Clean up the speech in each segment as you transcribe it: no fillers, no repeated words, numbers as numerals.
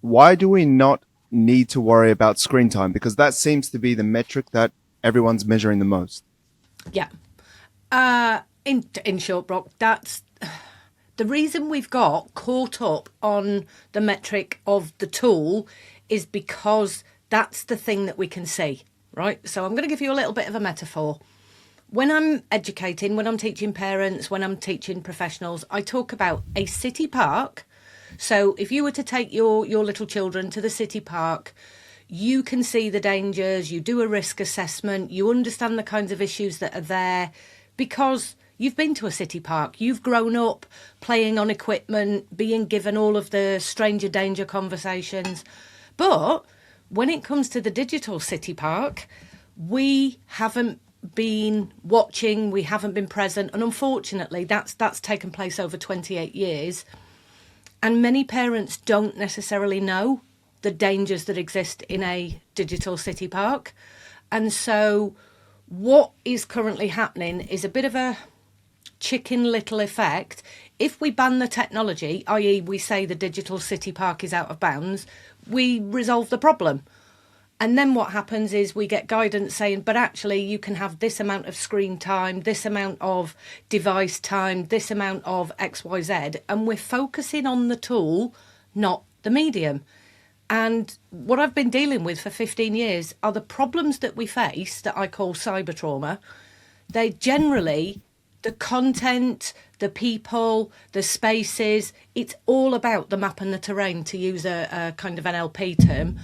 why do we not need to worry about screen time? Because that seems to be the metric that everyone's measuring the most. Yeah. In short, Brock, that's the reason we've got caught up on the metric of the tool is because that's the thing that we can see, right? So I'm going to give you a little bit of a metaphor. When I'm educating, when I'm teaching parents, when I'm teaching professionals, I talk about a city park. So if you were to take your little children to the city park, you can see the dangers, you do a risk assessment, you understand the kinds of issues that are there because you've been to a city park, you've grown up playing on equipment, being given all of the stranger danger conversations. But when it comes to the digital city park, we haven't been watching, we haven't been present, and unfortunately that's taken place over 28 years, and many parents don't necessarily know the dangers that exist in a digital city park. And so what is currently happening is a bit of a chicken little effect. If we ban the technology, i.e. we say the digital city park is out of bounds, we resolve the problem. And then what happens is we get guidance saying, but actually you can have this amount of screen time, this amount of device time, this amount of XYZ. And we're focusing on the tool, not the medium. And what I've been dealing with for 15 years are the problems that we face that I call cyber trauma. They generally, the content, the people, the spaces, it's all about the map and the terrain, to use a kind of NLP term.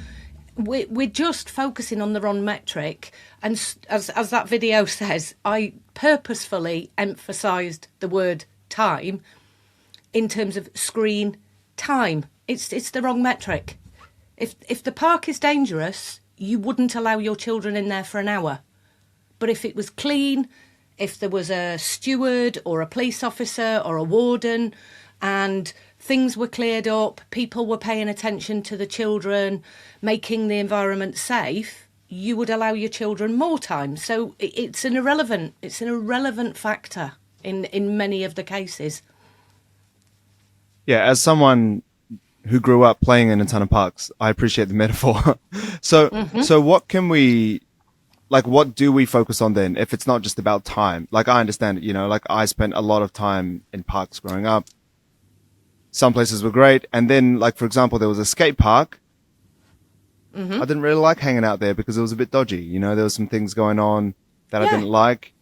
We're just focusing on the wrong metric. And as that video says, I purposefully emphasised the word time in terms of screen time. It's the wrong metric. If the park is dangerous, you wouldn't allow your children in there for an hour. But if it was clean, if there was a steward or a police officer or a warden and things were cleared up, people were paying attention to the children, making the environment safe, you would allow your children more time. So it's an irrelevant factor in many of the cases. Yeah, as someone who grew up playing in a ton of parks, I appreciate the metaphor. So what can we, like, what do we focus on then if it's not just about time? Like, I understand it, like I spent a lot of time in parks growing up. Some places were great. And then, like, for example, there was a skate park. I didn't really like hanging out there because it was a bit dodgy. There was some things going on that I didn't like,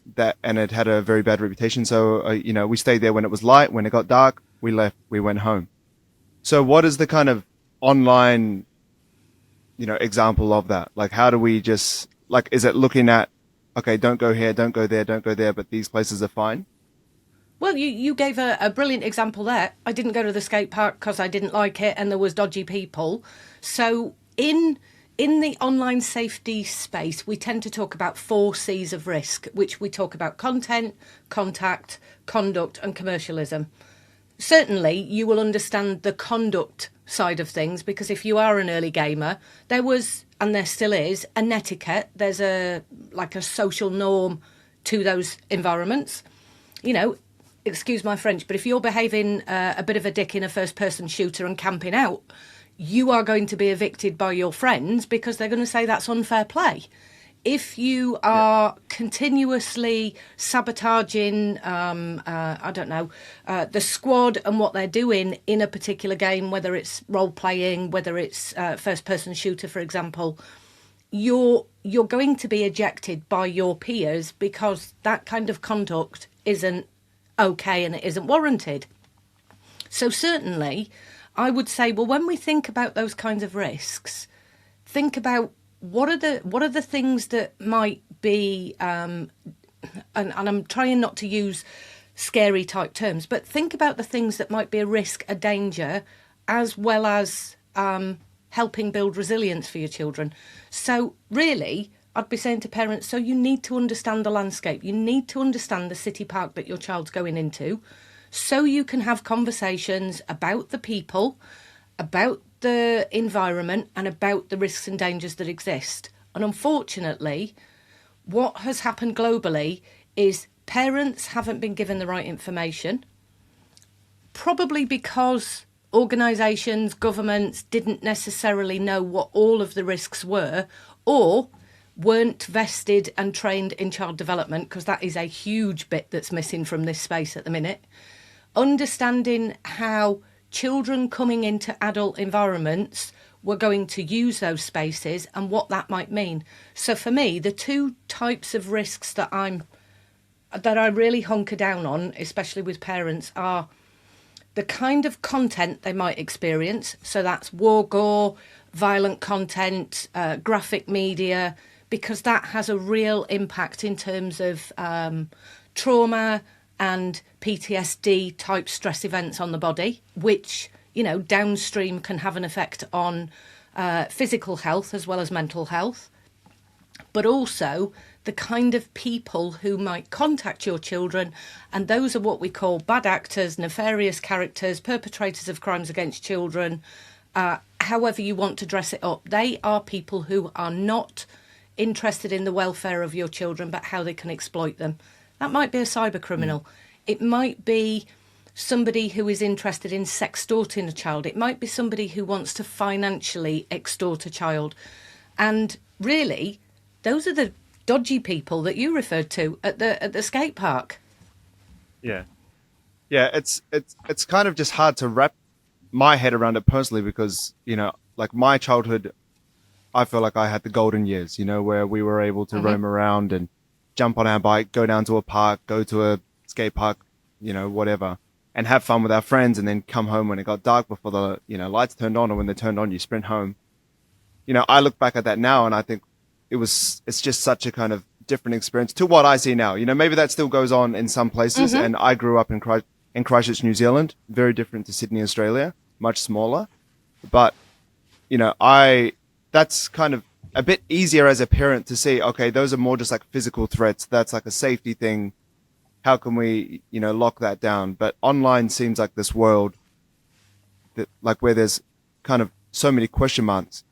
and it had a very bad reputation. So, we stayed there when it was light. When it got dark, we left, we went home. So what is the kind of online, example of that? Like, how do we just, like, is it looking at, okay, don't go here, don't go there, don't go there, but these places are fine? Well, you gave a brilliant example there. I didn't go to the skate park because I didn't like it and there was dodgy people. So in the online safety space, we tend to talk about 4 C's of risk, which we talk about: content, contact, conduct, and commercialism. Certainly, you will understand the conduct side of things, because if you are an early gamer, there was, and there still is, an etiquette. There's a social norm to those environments. Excuse my French, but if you're behaving a bit of a dick in a first-person shooter and camping out, you are going to be evicted by your friends because they're going to say that's unfair play. If you are continuously sabotaging, the squad and what they're doing in a particular game, whether it's role-playing, whether it's first-person shooter, for example, you're going to be ejected by your peers because that kind of conduct isn't okay and it isn't warranted. So certainly, I would say, well, when we think about those kinds of risks, think about what are the things that might be, and I'm trying not to use scary type terms, but think about the things that might be a risk, a danger, as well as helping build resilience for your children. So really, I'd be saying to parents, so you need to understand the landscape. You need to understand the city park that your child's going into, so you can have conversations about the people, about the environment, and about the risks and dangers that exist. And unfortunately, what has happened globally is parents haven't been given the right information, probably because organisations, governments didn't necessarily know what all of the risks were, or weren't vested and trained in child development, because that is a huge bit that's missing from this space at the minute. Understanding how children coming into adult environments were going to use those spaces and what that might mean. So for me, the two types of risks that I really hunker down on, especially with parents, are the kind of content they might experience. So that's war, gore, violent content, graphic media, because that has a real impact in terms of trauma and PTSD type stress events on the body, which, downstream can have an effect on physical health as well as mental health. But also the kind of people who might contact your children, and those are what we call bad actors, nefarious characters, perpetrators of crimes against children, however you want to dress it up. They are people who are not interested in the welfare of your children, but how they can exploit them. That might be a cyber criminal. It might be somebody who is interested in sextorting a child. It might be somebody who wants to financially extort a child. And really, those are the dodgy people that you referred to at the skate park. Yeah. It's kind of just hard to wrap my head around it personally, because, like my childhood, I feel like I had the golden years, where we were able to roam around and jump on our bike, go down to a park, go to a skate park, whatever, and have fun with our friends, and then come home when it got dark before the, lights turned on, or when they turned on, you sprint home. I look back at that now and I think it's just such a kind of different experience to what I see now. Maybe that still goes on in some places. And I grew up in Christchurch, New Zealand, very different to Sydney, Australia, much smaller. But, that's kind of a bit easier as a parent to see, okay, those are more just like physical threats. That's like a safety thing. How can we, lock that down? But online seems like this world that, like, where there's kind of so many question marks.